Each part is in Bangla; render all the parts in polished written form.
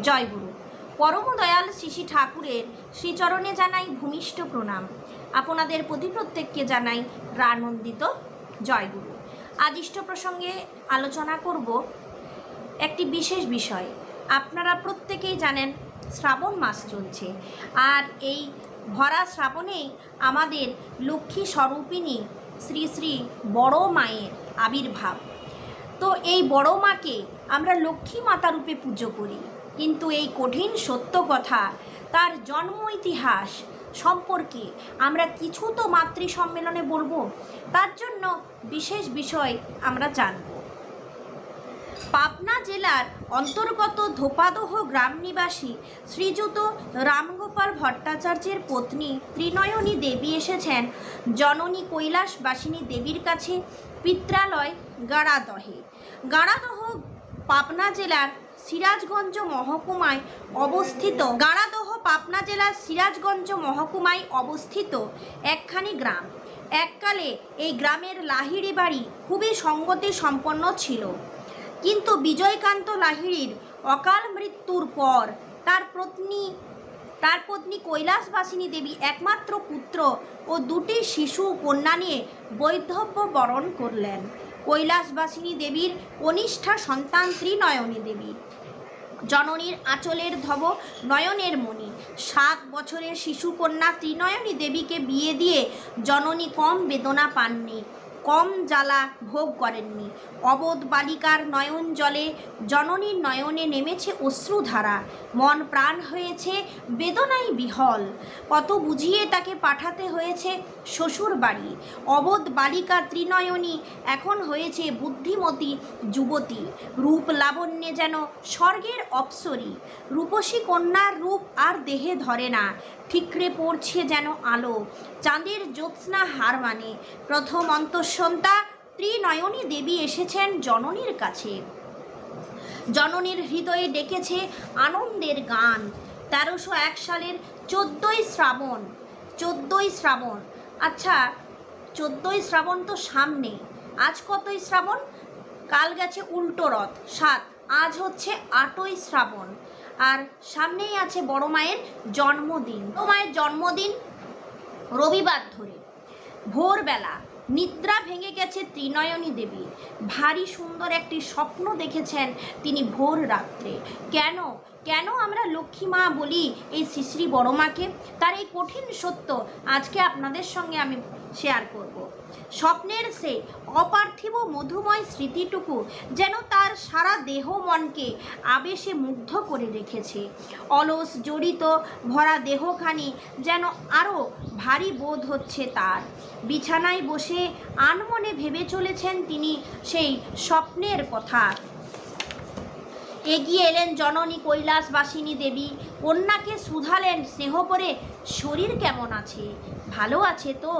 জয়গুরু। পরম দয়াল শ্রী ঠাকুরের শ্রীচরণে জানাই ভূমিষ্ঠ প্রণাম। আপনাদের প্রতি প্রত্যেককে জানাই প্রাণন্দিত জয়গুরু। আজ ইষ্ট প্রসঙ্গে আলোচনা করব একটি বিশেষ বিষয়। আপনারা প্রত্যেকেই জানেন শ্রাবণ মাস চলছে, আর এই ভরা শ্রাবণেই আমাদের লক্ষ্মী স্বরূপিণী শ্রী শ্রী বড় মায়ের আবির্ভাব। তো এই বড় মাকে আমরা লক্ষ্মী মাতা রূপে পুজো করি, কিন্তু এই কঠিন সত্য কথা, তার জন্ম ইতিহাস সম্পর্কে আমরা কিছু তো মাতৃ সম্মেলনে বলবো। তার জন্য বিশেষ বিষয় আমরা জানব। পাবনা জেলার অন্তর্গত ধোপাদহ গ্রাম নিবাসী শ্রীযুত রামগোপাল ভট্টাচার্যের পত্নী ত্রিনয়নী দেবী এসেছেন জননী কৈলাসবাসিনী দেবীর কাছে পিত্রালয় গাড়াদহে। গাড়াদহ পাবনা জেলার সিরাজগঞ্জ মহকুমায় অবস্থিত। গাড়াদহ পাবনা জেলার সিরাজগঞ্জ মহকুমায় অবস্থিত একখানি গ্রাম। এককালে এই গ্রামের লাহিড়ি বাড়ি খুবই সঙ্গতি সম্পন্ন ছিল, কিন্তু বিজয়কান্ত লাহিড়ির অকাল মৃত্যুর পর তার পত্নী কৈলাসবাসিনী দেবী একমাত্র পুত্র ও দুটি শিশু কন্যা নিয়ে বৈধব্য বরণ করলেন। কৈলাসবাসিনী দেবীর কনিষ্ঠা সন্তান ত্রিনয়নী দেবী, জননীর আঁচলের ধব নয়নের মণি। 7 বছরের শিশু কন্যা ত্রিনয়নী দেবীকে বিয়ে দিয়ে জননী কম বেদনা পাননি, কম জ্বালা ভোগ করেননি। অবোধ বালিকার নয়ন জলে জননীর নয়নে নেমেছে অশ্রুধারা, মন প্রাণ হয়েছে বেদনায় বিহল। কত বুঝিয়ে তাকে পাঠাতে হয়েছে শ্বশুর বাড়ি। অবোধ বালিকা ত্রিনয়নী এখন হয়েছে বুদ্ধিমতী যুবতী, রূপ লাবণ্যে যেন স্বর্গের অপ্সরী। রূপসী কন্যার রূপ আর দেহে ধরে না, ঠিকরে পড়ছে যেন আলো, চাঁদের জ্যোৎস্না হার মানে। প্রথম অন্তঃসন্তা ত্রিনয়নী দেবী এসেছেন জননীর কাছে। জননীর হৃদয়ে ডেকেছে আনন্দের গান। 1301 সালের 14ই শ্রাবণ। আচ্ছা, 14ই শ্রাবণ তো সামনে। আজ কতই শ্রাবণ? কাল গেছে উল্টো রথ 7, আজ হচ্ছে 8ই শ্রাবণ। আর সামনেই আছে বড় মায়ের জন্মদিন। বড় মায়ের জন্মদিন রবিবার ধরে ভোরবেলা নিদ্রা ভেঙে গেছে ত্রিনয়নী দেবী। ভারী সুন্দর একটি স্বপ্ন দেখেছেন তিনি ভোর রাত্রে। কেন আমরা লক্ষ্মী মা বলি এই শ্রী বড় মাকে, তার এই কঠিন সত্য আজকে আপনাদের সঙ্গে আমি শেয়ার করব। স্বপ্নের সে অপার্থিব মধুময় স্মৃতিটুকু যেন তার সারা দেহ মনকে আবেশে মুগ্ধ করে রেখেছে। অলস জড়িত ভরা দেহখানি যেন আরও ভারী বোধ হচ্ছে তার। বিছানায় বসে আনমনে ভেবে চলেছেন তিনি সেই স্বপ্নের কথা। এগিয়ে এলেন জননী কৈলাসবাসিনী দেবী, কন্যাকে শুধালেন স্নেহ করে, শরীর কেমন আছে? ভালো আছে তো?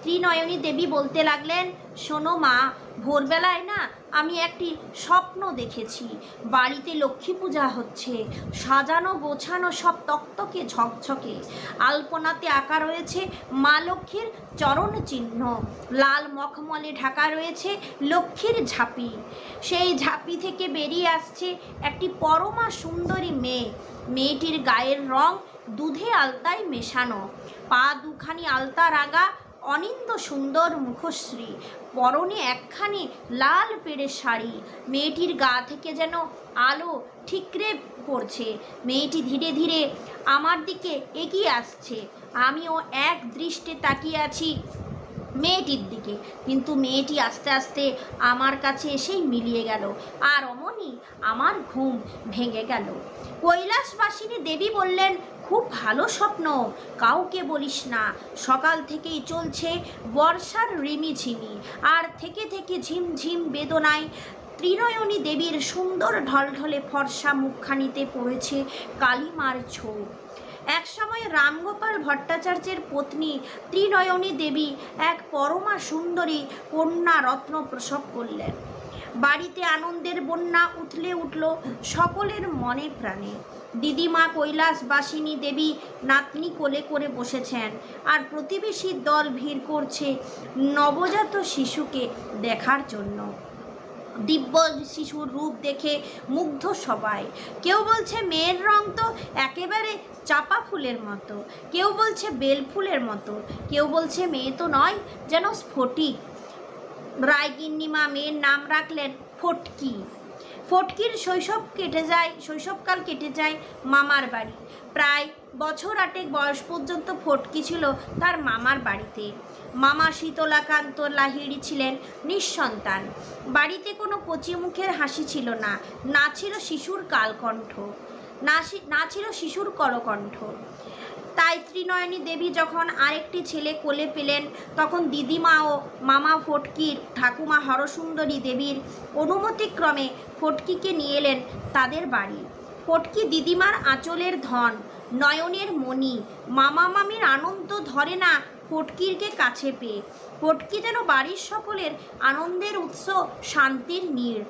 ত্রিনয়নী দেবী বলতে লাগলেন, শোনো মা, ভোরবেলায় না আমি একটি স্বপ্ন দেখেছি। বাড়িতে লক্ষ্মী পূজা হচ্ছে, সাজানো গোছানো সব তকতকে ঝকঝকে। আলপনাতে আঁকা রয়েছে মা লক্ষ্মীর চরণ চিহ্ন, লাল মখমলে ঢাকা রয়েছে লক্ষ্মীর ঝাঁপি। সেই ঝাঁপি থেকে বেরিয়ে আসছে একটি পরমা সুন্দরী মেয়ে। মেয়েটির গায়ের রং দুধে আলতায় মেশানো, পা দুখানি আলতা রাগা, অনিন্দ সুন্দর মুখশ্রী, পরনে একখানি লাল পেড়ে শাড়ি। মেয়েটির গা থেকে যেন আলো ঠিকরে পড়ছে। মেয়েটি ধীরে ধীরে আমার দিকে এগিয়ে আসছে। আমিও এক দৃষ্টে তাকিয়ে আছি মেয়েটির দিকে, কিন্তু মেয়েটি আস্তে আস্তে আমার কাছে এসেই মিলিয়ে গেল, আর অমনি আমার ঘুম ভেঙে গেল। কৈলাসবাসিনী দেবী বললেন, খুব ভালো স্বপ্ন, কাউকে বলিস না। সকাল থেকেই চলছে বর্ষার রিমিঝিমি, আর থেকে থেকে ঝিমঝিম বেদনায় ত্রিনয়নী দেবীর সুন্দর ঢলঢলে ফর্সা মুখখানিতে পড়েছে কালিমার ছোপ। একসময় রামগোপাল ভট্টাচার্যের পত্নী ত্রিনয়নী দেবী এক পরমা সুন্দরী কন্যা রত্ন প্রসব করলেন। বাড়িতে আনন্দের বন্যা উঠলে উঠল সকলের মনে প্রাণে। দিদিমা কৈলাসবাসিনী দেবী নাতনি কোলে করে বসেছেন, আর প্রতিবেশীর দল ভিড় করছে নবজাত শিশুকে দেখার জন্য। দিব্য শিশুর রূপ দেখে মুগ্ধ সবাই। কেউ বলছে মেয়ের রং তো একেবারে চাপা ফুলের মতো, কেউ বলছে বেল ফুলের মতো, কেউ বলছে মেয়ে তো নয় যেন স্ফটিক। রায়গিন্নিমা মেয়ের নাম রাখলেন ফটকি। ফটকির শৈশবকাল কেটে যায় মামার বাড়ি। প্রায় বছর 8 বয়স পর্যন্ত ফটকি ছিল তার মামার বাড়িতে। মামা শীতলাকান্ত লাহিড়ী ছিলেন নিঃসন্তান। বাড়িতে কোনো কচি মুখের হাসি ছিল না, না ছিল শিশুর কালকণ্ঠ, না ছিল শিশুর করকণ্ঠ। তাই ত্রিনয়নী দেবী যখন আরেকটি ছেলে কোলে পেলেন, তখন দিদিমা ও মামা ফটকির ঠাকুমা হরসুন্দরী দেবীর অনুমতিক্রমে ফটকিকে নিয়ে এলেন তাদের বাড়ি। ফটকি দিদিমার আঁচলের ধন, নয়নের মণি। মামা মামির আনন্দ ধরে না ফটকিরকে কাছে পেয়ে। ফটকি যেন বাড়ির সকলের আনন্দের উৎস, শান্তির নীড়।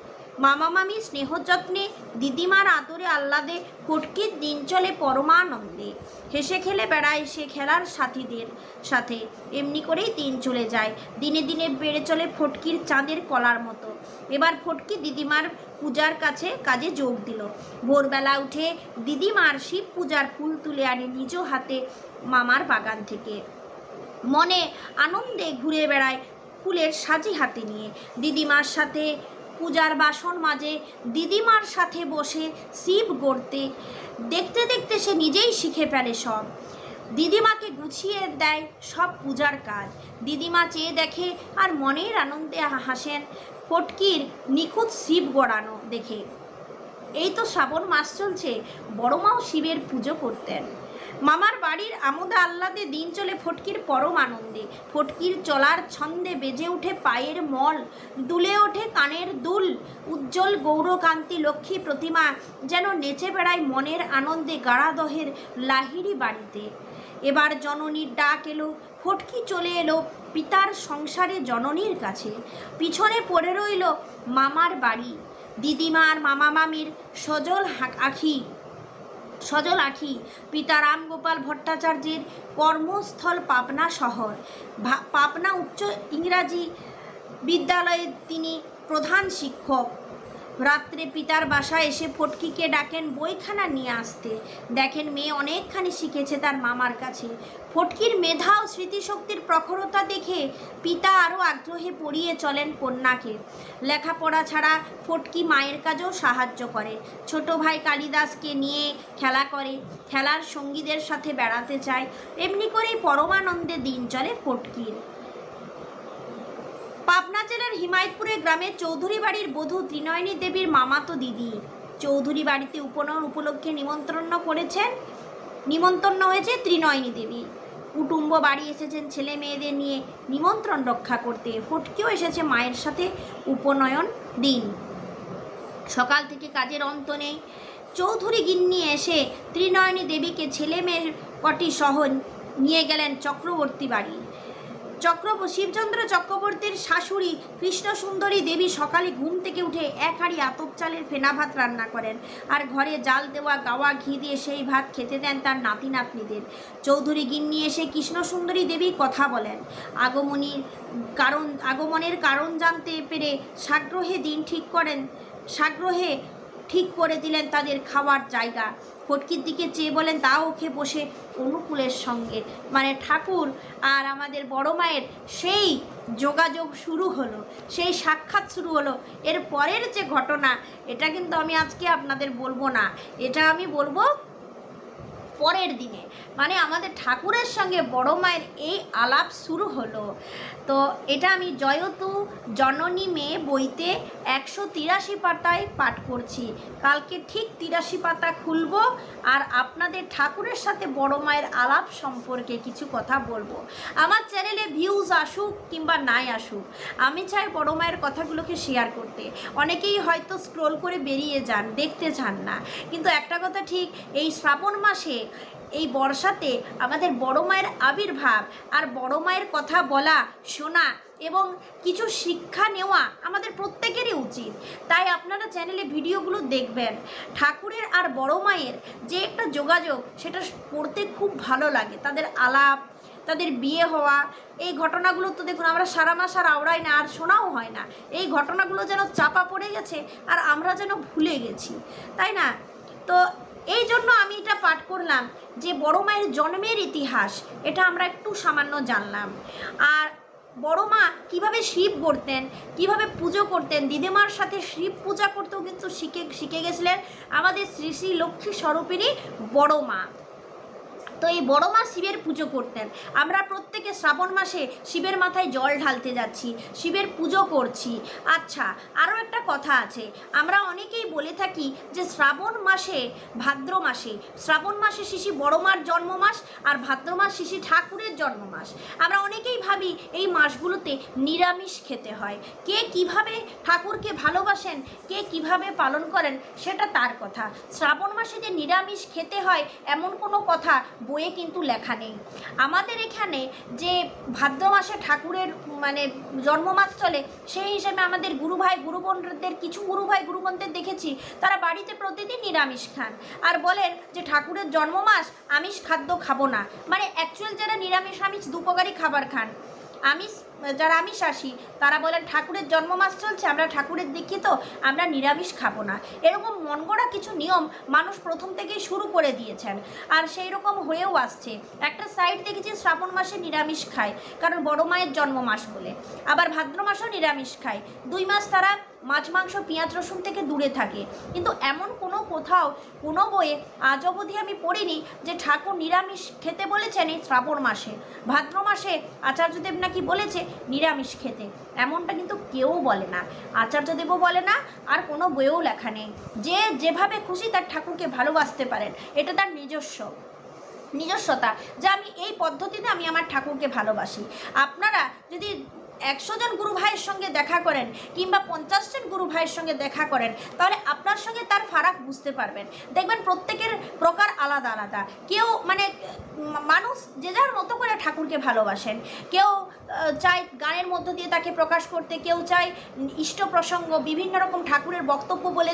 মামা মামি স্নেহ যত্নে, দিদিমার আদরে আহ্লাদে ফটকির দিন চলে পরমানন্দে। হেসে খেলে বেড়ায় সে খেলার সাথীদের সাথে। এমনি করেই দিন চলে যায়। দিনে দিনে বেড়ে চলে ফটকির চাঁদের কলার মতো। এবার ফটকি দিদিমার পূজার কাজে যোগ দিল। ভোরবেলা উঠে দিদিমার শিব পূজার ফুল তুলে আনে নিজ হাতে মামার বাগান থেকে। মনে আনন্দে ঘুরে বেড়ায় ফুলের সাজি হাতে নিয়ে। দিদিমার সাথে পূজার বাসন মাজে, দিদিমার সাথে বসে শিব গড়তে। দেখতে দেখতে সে নিজেই শিখে ফেলে সব। দিদিমাকে গুছিয়ে দেয় সব পূজার কাজ। দিদিমা চেয়ে দেখে আর মনের আনন্দে হাসেন ফটকির নিখুঁত শিব গড়ানো দেখে। এই তো শ্রাবণ মাস চলছে, বড় মাও শিবের পুজো করতেন। মামার বাড়ির আমোদে আহ্লাদে দিন চলে ফটকির পরম আনন্দে। ফটকির চলার ছন্দে বেজে ওঠে পায়ের মল, দুলে ওঠে কানের দুল। উজ্জ্বল গৌরকান্তি লক্ষ্মী প্রতিমা যেন নেচে বেড়ায় মনের আনন্দে গাড়াদহের লাহিড়ী বাড়িতে। এবার জননীর ডাক এলো। ফটকি চলে এলো পিতার সংসারে জননীর কাছে। পিছনে পড়ে রইল মামার বাড়ি। দিদিমার মামা মামির সজল আঁখি। পিতা রামগোপাল ভট্টাচার্যের কর্মস্থল পাবনা শহর। পাবনা উচ্চ ইংরাজি বিদ্যালয়ে তিনি প্রধান শিক্ষক। রাত্রে পিতার বাসায় এসে ফটকিকে ডাকেন বইখানা নিয়ে আসতে। দেখেন মেয়ে অনেকখানি শিখেছে তার মামার কাছে। ফটকির মেধা ও স্মৃতিশক্তির প্রখরতা দেখে পিতা আরও আগ্রহে পড়িয়ে চলেন কন্যাকে। লেখাপড়া ছাড়া ফটকি মায়ের কাজেও সাহায্য করে। ছোট ভাই কালিদাসকে নিয়ে খেলা করে, খেলার সঙ্গীদের সাথে বেড়াতে চায়। এমনি করেই পরমানন্দে দিন চলে ফটকির। পাবনা জেলার হিমায়তপুরে গ্রামের চৌধুরী বাড়ির বধূ ত্রিনয়নী দেবীর মামাতো দিদি চৌধুরী বাড়িতে উপনয়ন উপলক্ষে নিমন্ত্রণ হয়েছে ত্রিনয়নী দেবী। কুটুম্ব বাড়ি এসেছেন ছেলে মেয়েদের নিয়ে নিমন্ত্রণ রক্ষা করতে। ফটকিও এসেছে মায়ের সাথে উপনয়ন দিন। সকাল থেকে কাজের অন্ত নেই। চৌধুরী গিন্নি এসে ত্রিনয়নী দেবীকে ছেলে মেয়ের কটি সহ নিয়ে গেলেন চক্রবর্তী বাড়ি। শিবচন্দ্র চক্রবর্তীর শাশুড়ি কৃষ্ণসুন্দরী দেবী সকালে ঘুম থেকে উঠে 1 হাঁড়ি আতপ চালের ফেনা ভাত রান্না করেন আর ঘরে জাল দেওয়া গাওয়া ঘি দিয়ে সেই ভাত খেতে দেন তার নাতি নাতনিদের। চৌধুরী গিন্নি এসে কৃষ্ণসুন্দরী দেবী কথা বলেন। আগমনের কারণ জানতে পেরে সাগ্রহে ঠিক করে দিলেন তাদের খাওয়ার জায়গা। ফটকির দিকে চেয়ে বলেন তাও ওকে বসে অনুকূলের সঙ্গে, মানে ঠাকুর আর আমাদের বড় মায়ের সেই যোগাযোগ শুরু হলো, সেই সাক্ষাৎ শুরু হলো। এর পরের যে ঘটনা, এটা কিন্তু আমি আজকে আপনাদের বলবো না, এটা আমি বলবো পরের দিনে। মানে আমাদের ঠাকুরের সঙ্গে বড় মায়ের এই আলাপ শুরু হলো। তো এটা আমি জয়তু জননী মেয়ে বইতে 183 পাতায় পাঠ করছি। কালকে ঠিক 83 পাতা খুলব আর আপনাদের ঠাকুরের সাথে বড় মায়ের আলাপ সম্পর্কে কিছু কথা বলবো। আমার চ্যানেলে ভিউজ আসুক কিংবা নাই আসুক, আমি চাই বড় মায়ের কথাগুলোকে শেয়ার করতে। অনেকেই হয়তো স্ক্রোল করে বেরিয়ে যান, দেখতে চান না। কিন্তু একটা কথা ঠিক, এই শ্রাবণ মাসে এই বর্ষাতে আমাদের বড় মায়ের আবির্ভাব আর বড় মায়ের কথা বলা, শোনা এবং কিছু শিক্ষা নেওয়া আমাদের প্রত্যেকেরই উচিত। তাই আপনারা চ্যানেলে ভিডিওগুলো দেখবেন। ঠাকুরের আর বড় মায়ের যে একটা যোগাযোগ, সেটা পড়তে খুব ভালো লাগে। তাদের আলাপ, তাদের বিয়ে হওয়া, এই ঘটনাগুলো তো দেখুন আমরা সারা মাস আর আওড়াই না, আর শোনাও হয় না। এই ঘটনাগুলো যেন চাপা পড়ে গেছে আর আমরা যেন ভুলে গেছি, তাই না? তো এই জন্য আমি এটা পাঠ করলাম যে বড় মায়ের জন্মের ইতিহাস, এটা আমরা একটু সামান্য জানলাম। আর বড় মা কীভাবে শিব গড়তেন, কীভাবে পুজো করতেন, দিদিমার সাথে শিব পূজা করতেও কিন্তু শিখে গেছিলেন আমাদের শ্রী শ্রী লক্ষ্মী স্বরূপিণী বড় মা। তো এই বড় মা শিবের পুজো করতেন। আমরা প্রত্যেকে শ্রাবণ মাসে শিবের মাথায় জল ঢালতে যাচ্ছি, শিবের পুজো করছি। আচ্ছা, আরও একটা কথা আছে, আমরা অনেকেই বলে থাকি যে শ্রাবণ মাসে, ভাদ্র মাসে, শ্রাবণ মাসে শিশি বড় মার জন্ম মাস আর ভাদ্র মাস শিশি ঠাকুরের জন্ম মাস। আমরা অনেকেই ভাবি এই মাসগুলোতে নিরামিষ খেতে হয়। কে কিভাবে ঠাকুরকে ভালোবাসেন, কে কিভাবে পালন করেন সেটা তার কথা। শ্রাবণ মাসে যে নিরামিষ খেতে হয় এমন কোনো কথা বইয়ে কিন্তু লেখা নেই। আমাদের এখানে যে ভাদ্র মাসে ঠাকুরের মানে জন্মমাস চলে, সেই হিসেবে আমাদের গুরুভাই গুরুবোনদের, কিছু গুরুভাই গুরুবোনদের দেখেছি তারা বাড়িতে প্রতিদিন নিরামিষ খান আর বলেন যে ঠাকুরের জন্মমাস আমিষ খাদ্য খাবো না। মানে অ্যাকচুয়াল যারা নিরামিষ আমিষ দুপকারী খাবার খান, যারা আমিষাশী তারা বলেন ঠাকুরের জন্মমাস চলছে, আমরা ঠাকুরের দীক্ষিত, আমরা নিরামিষ খাবো না। এরকম মনগড়া কিছু নিয়ম মানুষ প্রথম থেকেই শুরু করে দিয়েছেন আর সেই রকম হয়েও আসছে। একটা সাইড দেখেছি শ্রাবণ মাসে নিরামিষ খায় কারণ বড় মায়ের জন্ম মাস বলে, আবার ভাদ্র মাসেও নিরামিষ খায়। 2 মাস তারা মাছ মাংস পেঁয়াজ রসুন থেকে দূরে থাকে। কিন্তু এমন কোনো কোথাও কোনো বইয়ে আজ অবধি আমি পড়িনি যে ঠাকুর নিরামিষ খেতে বলেছেন এই শ্রাবণ মাসে। ভাদ্র মাসে আচার্যদেব নাকি বলেছে নিরামিষ খেতে, এমনটা কিন্তু কেউ বলে না, আচার্যদেবও বলে না, আর কোনো বইয়েও লেখা নেই। যে যেভাবে খুশি তার ঠাকুরকে ভালোবাসতে পারেন, এটা তার নিজস্বতা, যে আমি এই পদ্ধতিতে আমি আমার ঠাকুরকে ভালোবাসি। আপনারা যদি 100 জন গুরু ভাইয়ের সঙ্গে দেখা করেন কিংবা 50 জন গুরু ভাইয়ের সঙ্গে দেখা করেন, তাহলে আপনার সঙ্গে তার ফারাক বুঝতে পারবেন। দেখবেন প্রত্যেকের প্রকার আলাদা আলাদা। কেউ মানে মানুষ যে যার মতো করে ঠাকুরকে ভালোবাসেন। কেউ চায় গানের মধ্য দিয়ে তাকে প্রকাশ করতে, কেউ চায় ইষ্ট প্রসঙ্গ বিভিন্ন রকম ঠাকুরের বক্তব্য বলে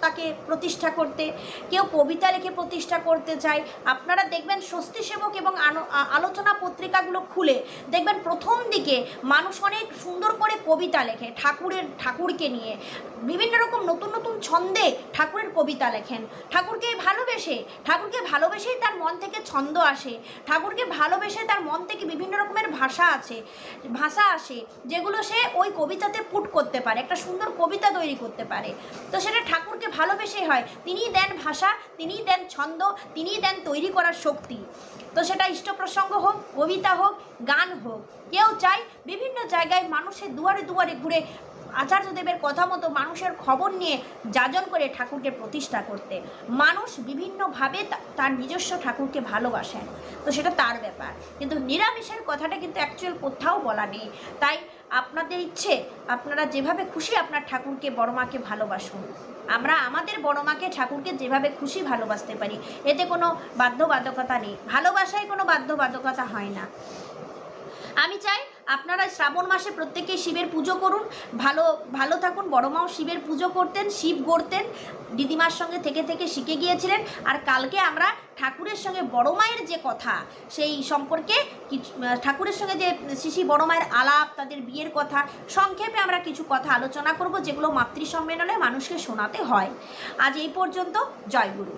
তাকে প্রতিষ্ঠা করতে, কেউ কবিতা লিখে প্রতিষ্ঠা করতে চায়। আপনারা দেখবেন স্বস্তি সেবক এবং আলোচনা পত্রিকাগুলো খুলে দেখবেন প্রথম দিকে মানুষ অনেক সুন্দর করে কবিতা লেখে ঠাকুরকে নিয়ে, বিভিন্ন রকম নতুন নতুন ছন্দে ঠাকুরের কবিতা লেখেন। ঠাকুরকে ভালোবেসেই তার মন থেকে ছন্দ আসে, ঠাকুরকে ভালোবেসে তার মন থেকে বিভিন্ন রকমের ভাষা আসে যেগুলো সে ওই কবিতাতে পুট করতে পারে, একটা সুন্দর কবিতা তৈরি করতে পারে। তো সেটা ঠাকুরকে ভালোবেসেই হয়। তিনিই দেন ভাষা, তিনিই দেন ছন্দ, তিনিই দেন তৈরি করার শক্তি। তো সেটা ইষ্টপ্রসঙ্গ হোক, কবিতা হোক, গান হোক, কেউ চায় বিভিন্ন জায়গায় মানুষের দুয়ারে দুয়ারে ঘুরে আচার্যদেবের কথা মতো মানুষের খবর নিয়ে যাজন করে ঠাকুরকে প্রতিষ্ঠা করতে। মানুষ বিভিন্নভাবে তার নিজস্ব ঠাকুরকে ভালোবাসেন, তো সেটা তার ব্যাপার। কিন্তু নিরামিষের কথাটা কিন্তু অ্যাকচুয়াল কোথাও বলা নেই। তাই আপনাদের ইচ্ছে, আপনারা যেভাবে খুশি আপনার ঠাকুরকে বড় মাকে ভালোবাসুন। আমরা আমাদের বড় মাকে ঠাকুরকে যেভাবে খুশি ভালোবাসতে পারি, এতে কোনো বাধ্যবাধকতা নেই। ভালোবাসায় কোনো বাধ্যবাধকতা হয় না। আমি চাই আপনারা শ্রাবণ মাসে প্রত্যেকে শিবের পুজো করুন, ভালো থাকুন। বড় মাও শিবের পুজো করতেন, শিব গড়তেন, দিদিমার সঙ্গে থেকে থেকে শিখে গিয়েছিলেন। আর কালকে আমরা ঠাকুরের সঙ্গে বড় মায়ের যে কথা, সেই সম্পর্কে ঠাকুরের সঙ্গে যে শিশি বড় মায়ের আলাপ, তাদের বিয়ের কথা সংক্ষেপে আমরা কিছু কথা আলোচনা করব, যেগুলো মাতৃ সম্মেলনে মানুষকে শোনাতে হয়। আজ এই পর্যন্ত। জয় গুরু।